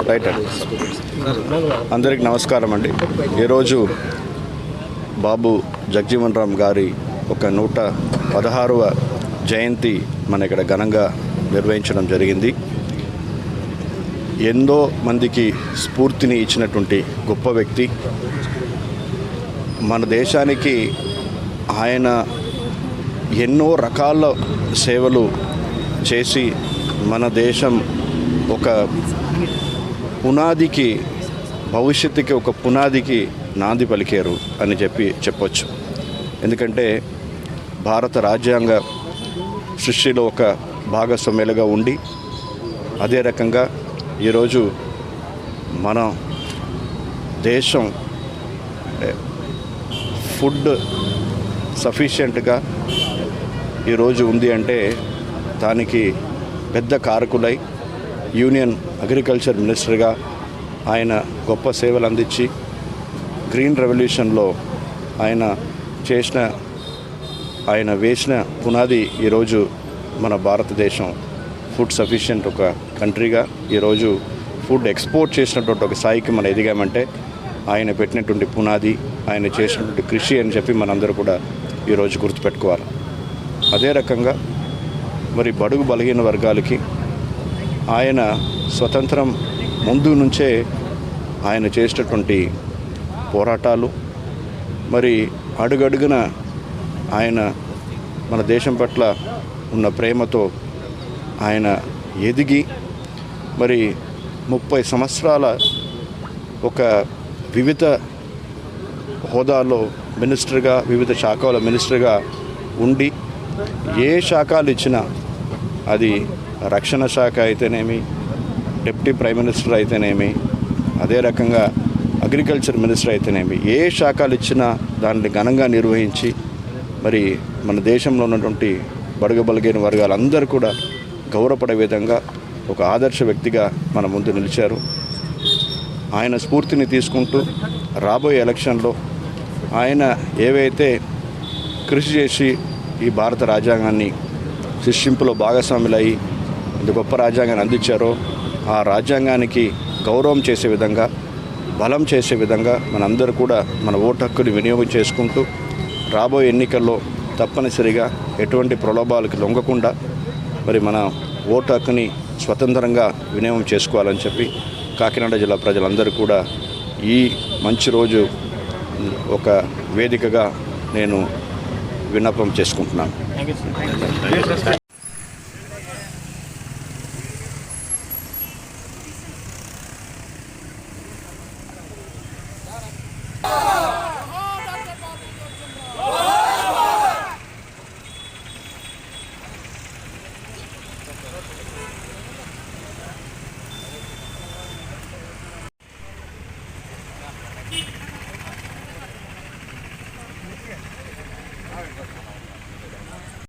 Right అండి. అందరికి నమస్కారం అండి. ఈరోజు బాబు జగజీవన్ రామ్ గారి ఒక 116వ జయంతి మన ఇక్కడ ఘనంగా నిర్వహించడం జరిగింది. ఎంతో మందికి స్ఫూర్తిని ఇచ్చినటువంటి గొప్ప వ్యక్తి. మన దేశానికి ఆయన ఎన్నో రకాల సేవలు చేసి మన దేశం ఒక పునాదికి, భవిష్యత్తుకి ఒక పునాదికి నాంది పలికారు అని చెప్పొచ్చు. ఎందుకంటే భారత రాజ్యాంగ సృష్టిలో ఒక భాగస్వామ్యులుగా ఉండి, అదే రకంగా ఈరోజు మన దేశం ఫుడ్ సఫిషియెంట్గా ఈరోజు ఉంది అంటే దానికి పెద్ద కారకులై యూనియన్ అగ్రికల్చర్ మినిస్టర్గా ఆయన గొప్ప సేవలు అందించి గ్రీన్ రెవల్యూషన్లో ఆయన వేసిన పునాది ఈరోజు మన భారతదేశం ఫుడ్ సఫిషియెంట్ ఒక కంట్రీగా ఈరోజు ఫుడ్ ఎక్స్పోర్ట్ చేసినటువంటి ఒక స్థాయికి మనం ఎదిగామంటే ఆయన పెట్టినటువంటి పునాది, ఆయన చేసినటువంటి కృషి అని చెప్పి మనందరూ కూడా ఈరోజు గుర్తుపెట్టుకోవాలి. అదే రకంగా మరి బడుగు బలహీన వర్గాలకి ఆయన స్వతంత్రం ముందు నుంచే ఆయన చేసినటువంటి పోరాటాలు, మరి అడుగడుగున ఆయన మన దేశం పట్ల ఉన్న ప్రేమతో ఆయన ఎదిగి మరి 30 సంవత్సరాల ఒక వివిధ హోదాలో మినిస్టర్గా, వివిధ శాఖల మినిస్టర్గా ఉండి ఏ శాఖలు ఇచ్చినా, అది రక్షణ శాఖ అయితేనేమి, డిప్యూటీ ప్రైమ్ మినిస్టర్ అయితేనేమి, అదే రకంగా అగ్రికల్చర్ మినిస్టర్ అయితేనేమి, ఏ శాఖలు ఇచ్చినా దాన్ని ఘనంగా నిర్వహించి మరి మన దేశంలో ఉన్నటువంటి బడుగు బలహీన వర్గాలందరూ కూడా గౌరవపడే విధంగా ఒక ఆదర్శ వ్యక్తిగా మన ముందు నిలిచారు. ఆయన స్ఫూర్తిని తీసుకుంటూ రాబోయే ఎలక్షన్లో ఆయన ఏవైతే కృషి చేసి ఈ భారత రాజ్యాంగాన్ని సృష్టింపులో భాగస్వాములయ్యి ఇంత గొప్ప రాజ్యాంగాన్ని అందించారో ఆ రాజ్యాంగానికి గౌరవం చేసే విధంగా, బలం చేసే విధంగా మనందరూ కూడా మన ఓటు హక్కుని వినియోగం చేసుకుంటూ రాబోయే ఎన్నికల్లో తప్పనిసరిగా ఎటువంటి ప్రలోభాలకు లొంగకుండా మరి మన ఓటు హక్కుని స్వతంత్రంగా వినియోగం చేసుకోవాలని చెప్పి కాకినాడ జిల్లా ప్రజలందరూ కూడా ఈ మంచి రోజు ఒక వేదికగా నేను విన్నపం చేసుకుంటున్నాను.